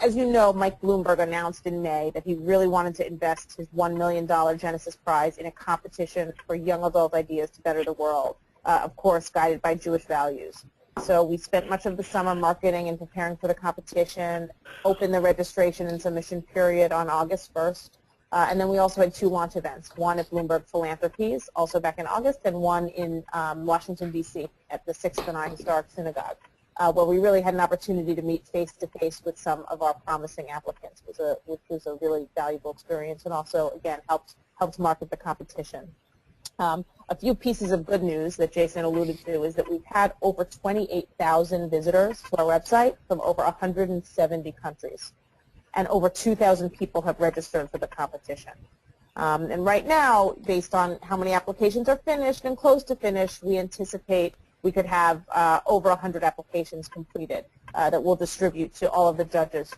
As you know, Mike Bloomberg announced in May that he really wanted to invest his $1 million Genesis Prize in a competition for young adult ideas to better the world, of course, guided by Jewish values. So we spent much of the summer marketing and preparing for the competition, opened the registration and submission period on August 1st, and then we also had 2 launch events, one at Bloomberg Philanthropies, also back in August, and one in Washington, D.C. at the Sixth Benai Historic Synagogue, where we really had an opportunity to meet face-to-face with some of our promising applicants, which was a really valuable experience, and also, again, helped market the competition. A few pieces of good news that Jason alluded to is that we've had over 28,000 visitors to our website from over 170 countries, and over 2,000 people have registered for the competition. And right now, based on how many applications are finished and close to finish, we anticipate we could have over 100 applications completed that we'll distribute to all of the judges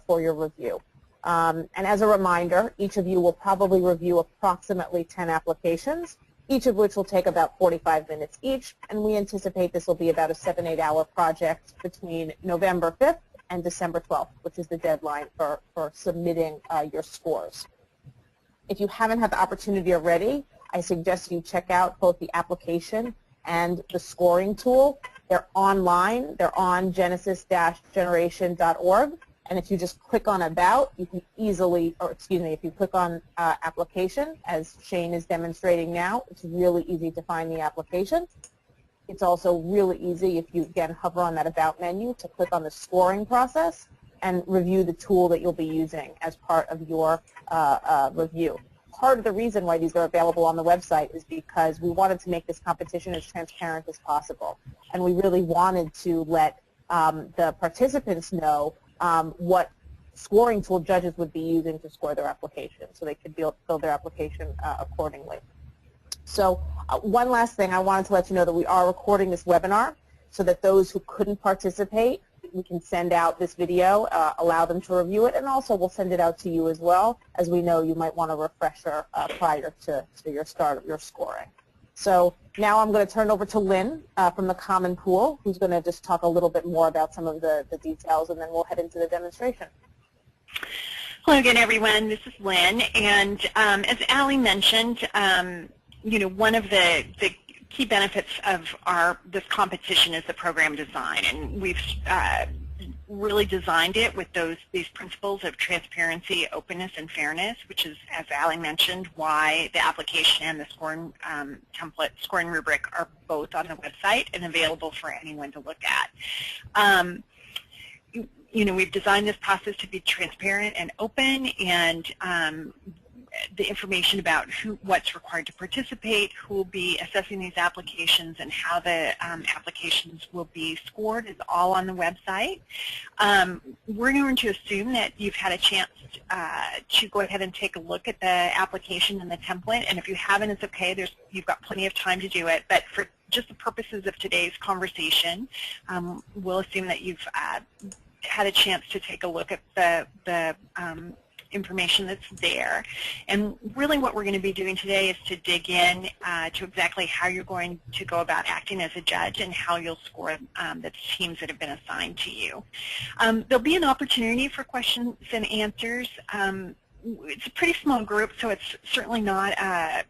for your review. And as a reminder, each of you will probably review approximately 10 applications, each of which will take about 45 minutes each, and we anticipate this will be about a 7-8 hour project between November 5th and December 12th, which is the deadline for submitting your scores. If you haven't had the opportunity already, I suggest you check out both the application and the scoring tool. They're online. They're on genesis-generation.org. And if you just click on About, you can easily, or excuse me, if you click on Application, as Shane is demonstrating now, it's really easy to find the application. It's also really easy if you, again, hover on that About menu to click on the scoring process and review the tool that you'll be using as part of your review. Part of the reason why these are available on the website is because we wanted to make this competition as transparent as possible. And we really wanted to let the participants know what scoring tool judges would be using to score their application, so they could build their application accordingly. So one last thing, I wanted to let you know that we are recording this webinar so that those who couldn't participate, we can send out this video, allow them to review it, and also we'll send it out to you as well, as we know you might want a refresher prior to your start of your scoring. So now I'm going to turn over to Lynn from the Common Pool, who's going to just talk a little bit more about some of the details, and then we'll head into the demonstration. Hello again, everyone. This is Lynn, and as Allie mentioned, you know, one of the key benefits of this competition is the program design, and we've really designed it with these principles of transparency, openness, and fairness, which is, as Allie mentioned, why the application and the scoring template, scoring rubric, are both on the website and available for anyone to look at. You know, we've designed this process to be transparent and open, and the information about what's required to participate, who will be assessing these applications, and how the applications will be scored is all on the website. We're going to assume that you've had a chance to go ahead and take a look at the application and the template, and if you haven't, it's okay. You've got plenty of time to do it, but for just the purposes of today's conversation, we'll assume that you've had a chance to take a look at the information that's there. And really what we're going to be doing today is to dig in to exactly how you're going to go about acting as a judge and how you'll score the teams that have been assigned to you. There'll be an opportunity for questions and answers. It's a pretty small group, so it's certainly not a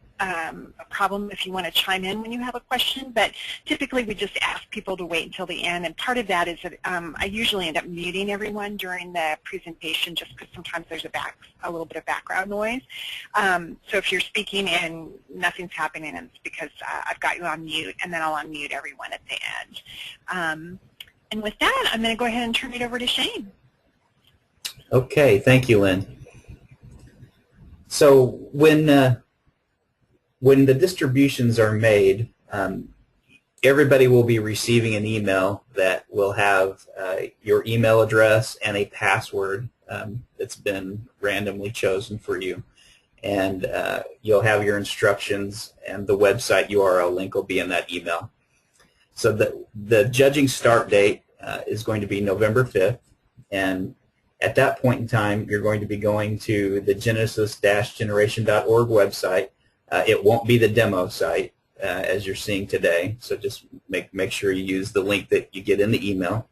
problem if you want to chime in when you have a question, but typically we just ask people to wait until the end, and part of that is that I usually end up muting everyone during the presentation just because sometimes there's a little bit of background noise. So if you're speaking and nothing's happening, it's because I've got you on mute, and then I'll unmute everyone at the end. And with that, I'm going to go ahead and turn it over to Shane. Okay, thank you, Lynn. So when the distributions are made, everybody will be receiving an email that will have your email address and a password that's been randomly chosen for you. And you'll have your instructions, and the website URL link will be in that email. So the judging start date is going to be November 5th, and at that point in time, you're going to be going to the genesis-generation.org website. It won't be the demo site as you're seeing today, so just make sure you use the link that you get in the email.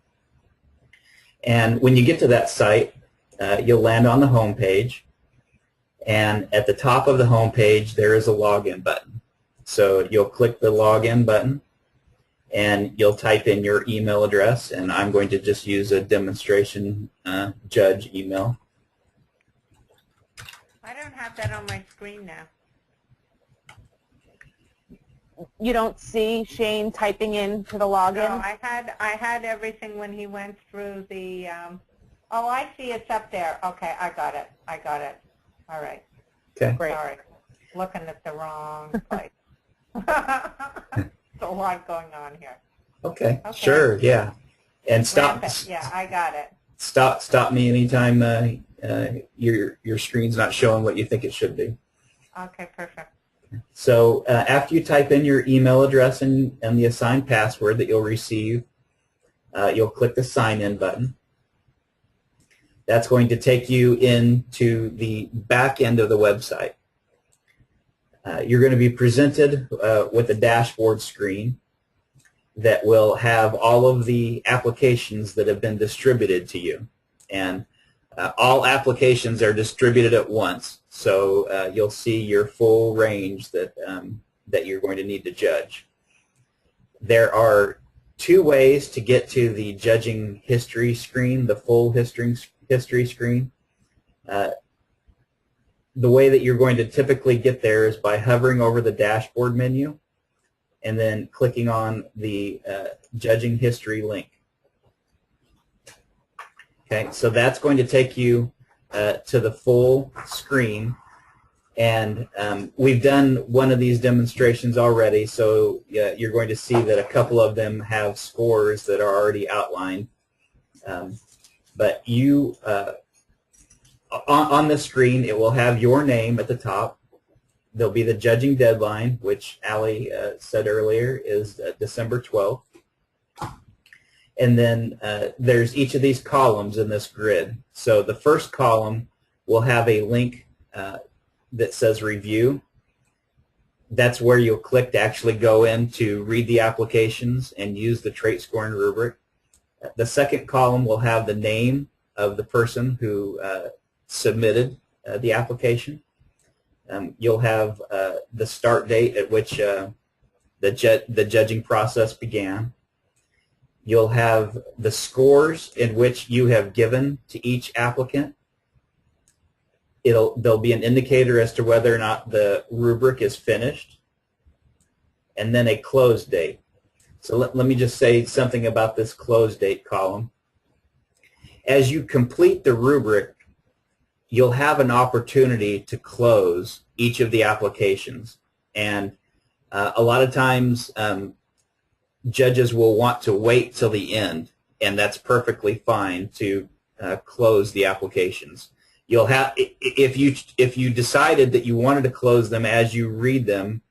And when you get to that site, you'll land on the home page, and at the top of the home page there is a login button. So you'll click the login button and you'll type in your email address, and I'm going to just use a demonstration judge email. I don't have that on my screen now. You don't see Shane typing into the No, login? I had everything when he went through the, oh, I see it's up there. Okay, I got it. All right. Okay. Great. Sorry. Looking at the wrong place. There's a lot going on here. Okay. Okay. Sure. Yeah. And stop. Rampant. Yeah, I got it. Stop me anytime your screen's not showing what you think it should be. Okay, perfect. So after you type in your email address and the assigned password that you'll receive, you'll click the sign in button. That's going to take you into the back end of the website. You're going to be presented with a dashboard screen that will have all of the applications that have been distributed to you. And all applications are distributed at once, so you'll see your full range that, that you're going to need to judge. There are two ways to get to the judging history screen, the full history screen. The way that you're going to typically get there is by hovering over the dashboard menu and then clicking on the judging history link. Okay, so that's going to take you to the full screen, and we've done one of these demonstrations already, so you're going to see that a couple of them have scores that are already outlined. But you, on the screen, it will have your name at the top. There'll be the judging deadline, which Allie said earlier is December 12th. And then there's each of these columns in this grid. So the first column will have a link that says review. That's where you'll click to actually go in to read the applications and use the trait scoring rubric. The second column will have the name of the person who submitted the application. You'll have the start date at which the judging process began. You'll have the scores in which you have given to each applicant. There'll be an indicator as to whether or not the rubric is finished, and then a close date. So let me just say something about this close date column. As you complete the rubric, you'll have an opportunity to close each of the applications. And a lot of times judges will want to wait till the end, and that's perfectly fine to close the applications. You'll have, if you decided that you wanted to close them as you read them,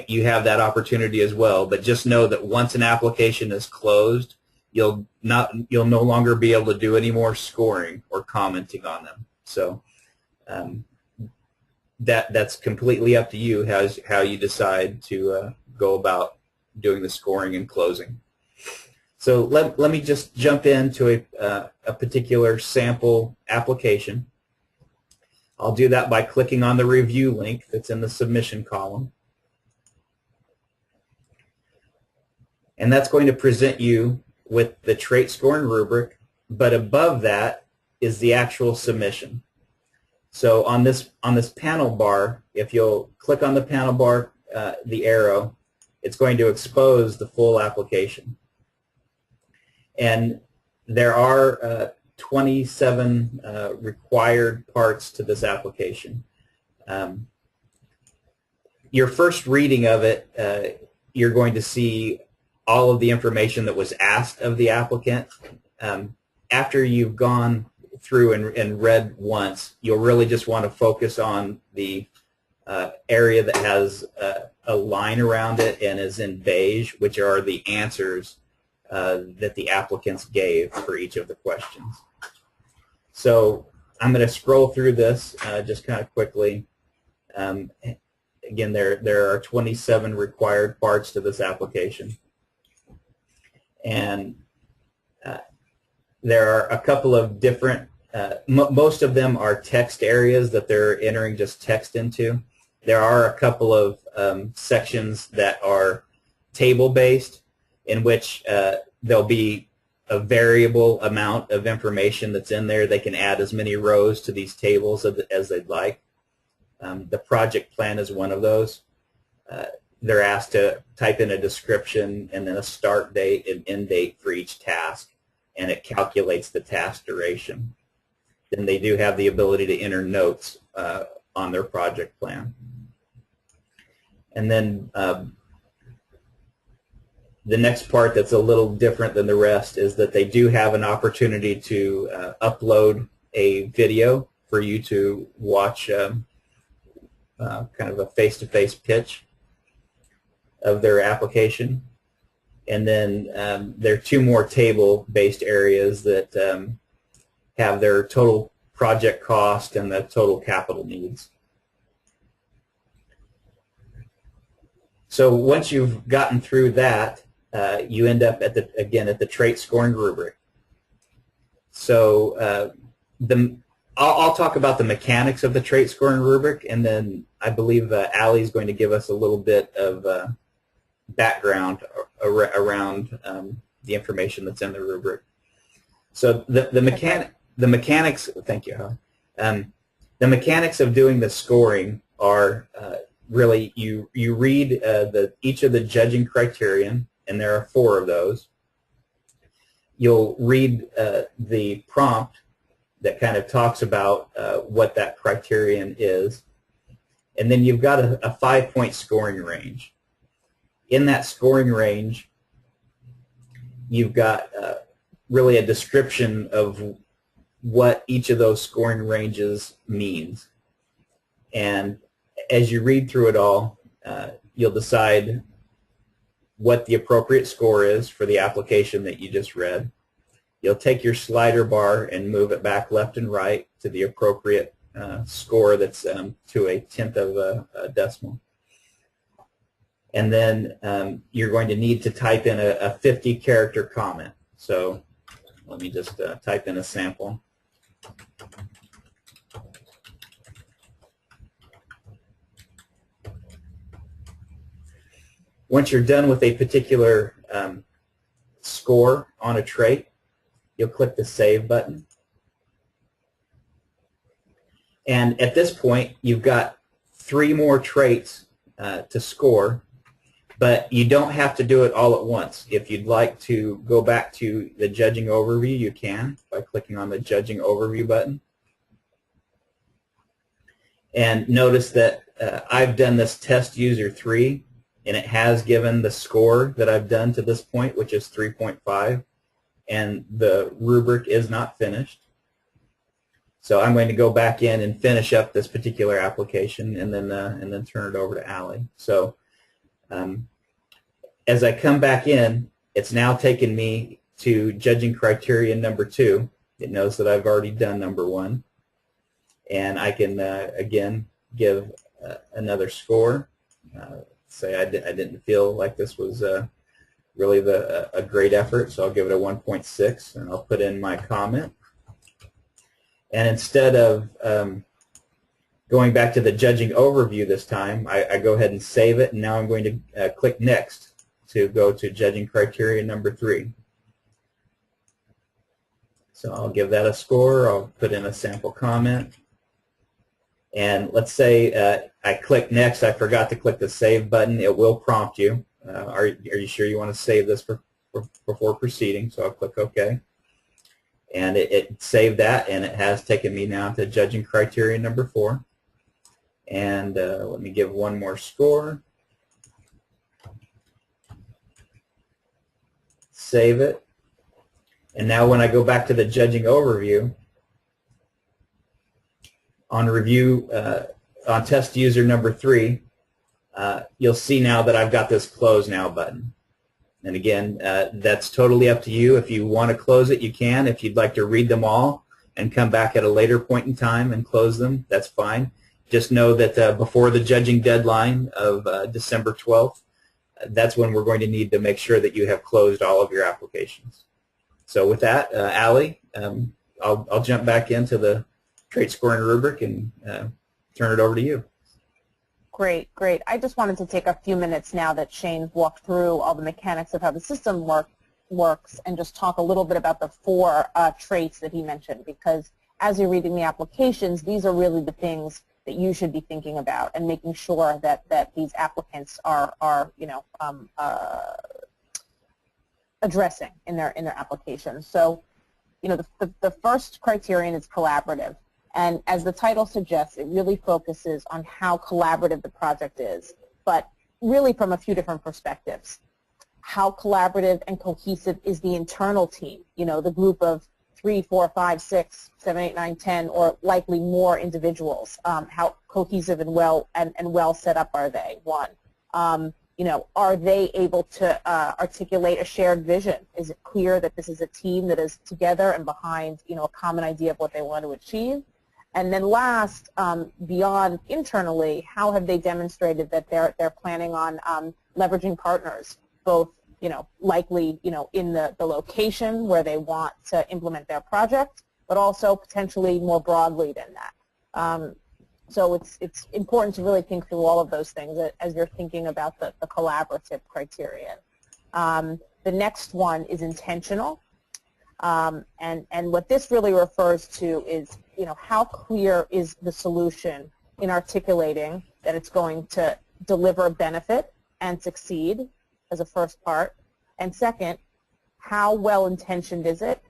you have that opportunity as well. But just know that once an application is closed, you'll no longer be able to do any more scoring or commenting on them. So that's completely up to you how you decide to go about doing the scoring and closing. So let me just jump into a particular sample application. I'll do that by clicking on the review link that's in the submission column. And that's going to present you with the trait scoring rubric, but above that is the actual submission. So on this panel bar, if you'll click on the panel bar, the arrow, it's going to expose the full application. And there are 27 required parts to this application. Your first reading of it, you're going to see all of the information that was asked of the applicant. After you've gone through and read once, you'll really just want to focus on the area that has a line around it and is in beige, which are the answers that the applicants gave for each of the questions. So I'm going to scroll through this just kind of quickly. Again, there are 27 required parts to this application. And there are a couple of different most of them are text areas that they're entering just text into. There are a couple of sections that are table-based, in which there'll be a variable amount of information that's in there. They can add as many rows to these tables as they'd like. The project plan is one of those. They're asked to type in a description and then a start date and end date for each task, and it calculates the task duration. Then they do have the ability to enter notes on their project plan. And then the next part that's a little different than the rest is that they do have an opportunity to upload a video for you to watch kind of a face-to-face pitch of their application. And then there are two more table-based areas that have their total project cost and the total capital needs. So once you've gotten through that, you end up at the trait scoring rubric. So I'll talk about the mechanics of the trait scoring rubric, and then I believe Allie is going to give us a little bit of background around the information that's in the rubric. So the mechanics. Thank you, Holly. The mechanics of doing the scoring are really you read each of the judging criterion, and there are 4 of those. You'll read the prompt that kind of talks about what that criterion is, and then you've got a 5-point scoring range. In that scoring range, you've got really a description of what each of those scoring ranges means. And as you read through it all, you'll decide what the appropriate score is for the application that you just read. You'll take your slider bar and move it back left and right to the appropriate score that's to a 1/10 of a decimal. And then you're going to need to type in a 50-character comment. So let me just type in a sample. Once you're done with a particular score on a trait, you'll click the Save button. And at this point, you've got 3 more traits to score, but you don't have to do it all at once. If you'd like to go back to the judging overview, you can by clicking on the judging overview button. And notice that I've done this test user 3, and it has given the score that I've done to this point, which is 3.5, and the rubric is not finished. So I'm going to go back in and finish up this particular application, and then turn it over to Allie. So as I come back in, it's now taken me to judging criterion number 2. It knows that I've already done number 1, and I can again give another score. Say I didn't feel like this was really a great effort, so I'll give it a 1.6, and I'll put in my comment. And instead of going back to the judging overview this time, I go ahead and save it, and now I'm going to click Next to go to judging criteria number 3. So I'll give that a score. I'll put in a sample comment. And let's say I click Next. I forgot to click the Save button. It will prompt you. Are you sure you want to save this before proceeding? So I'll click OK. And it saved that, and it has taken me now to judging criteria number 4. And let me give one more score. Save it. And now when I go back to the judging overview, on review, on test user number 3, you'll see now that I've got this Close Now button. And again, that's totally up to you. If you want to close it, you can. If you'd like to read them all and come back at a later point in time and close them, that's fine. Just know that before the judging deadline of December 12th, that's when we're going to need to make sure that you have closed all of your applications. So with that, Allie, I'll jump back into the trait scoring rubric and turn it over to you. Great, great. I just wanted to take a few minutes now that Shane walked through all the mechanics of how the system works and just talk a little bit about the 4 traits that he mentioned, because as you're reading the applications, these are really the things that you should be thinking about and making sure that these applicants are addressing in their applications. So, the first criterion is collaborative. And as the title suggests, it really focuses on how collaborative the project is, but really from a few different perspectives. How collaborative and cohesive is the internal team, the group of 3, 4, 5, 6, 7, 8, 9, 10, or likely more individuals. How cohesive and well set up are they? 1. Are they able to articulate a shared vision? Is it clear that this is a team that is together and behind, a common idea of what they want to achieve? And then last, beyond internally, how have they demonstrated that they're planning on leveraging partners, both likely in the location where they want to implement their project, but also potentially more broadly than that. So it's important to really think through all of those things as you're thinking about the collaborative criterion. The next one is intentional. And what this really refers to is, how clear is the solution in articulating that it's going to deliver benefit and succeed as a first part. And second, how well-intentioned is it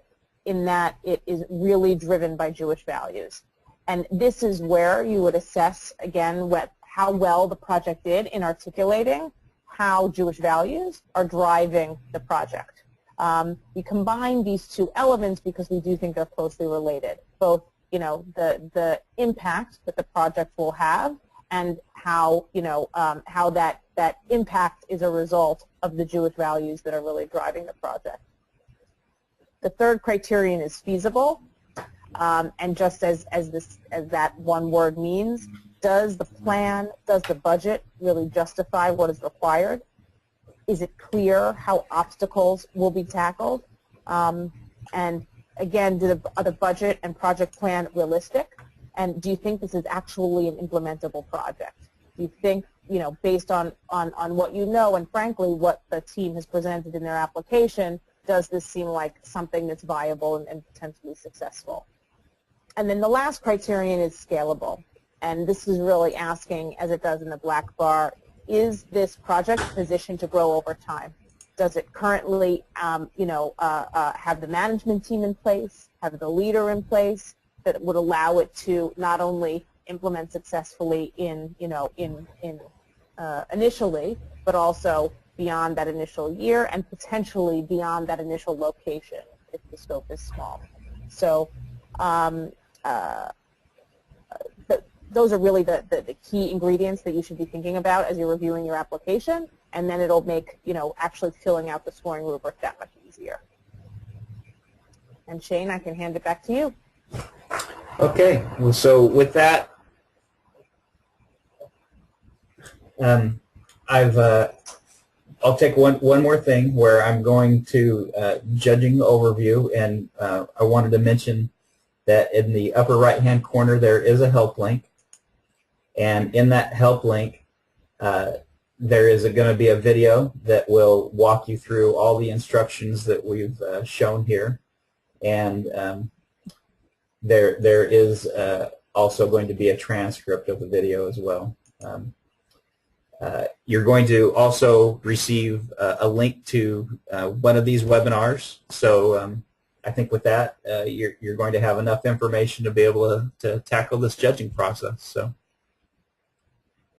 in that it is really driven by Jewish values. And this is where you would assess, again, how well the project did in articulating how Jewish values are driving the project. We combine these 2 elements because we do think they're closely related, both the impact that the project will have and how how that impact is a result of the Jewish values that are really driving the project. The third criterion is feasible, and just as that one word means, does the plan, does the budget really justify what is required? Is it clear how obstacles will be tackled? And again, are the budget and project plan realistic? And do you think this is actually an implementable project? Do you think, based on what you know and frankly what the team has presented in their application, does this seem like something that's viable and potentially successful? And then the last criterion is scalable. And this is really asking, as it does in the black bar, is this project positioned to grow over time? Does it currently, have the management team in place, have the leader in place that would allow it to not only implement successfully initially, but also beyond that initial year and potentially beyond that initial location if the scope is small. So those are really the key ingredients that you should be thinking about as you're reviewing your application, and then it'll make, actually filling out the scoring rubric that much easier. And Shane, I can hand it back to you. Okay, well, so with that, I'll take one more thing where I'm going to judging overview, and I wanted to mention that in the upper right-hand corner there is a help link, and in that help link there is going to be a video that will walk you through all the instructions that we've shown here, and there is also going to be a transcript of the video as well. You're going to also receive a link to one of these webinars. So I think with that, you're going to have enough information to be able to tackle this judging process. So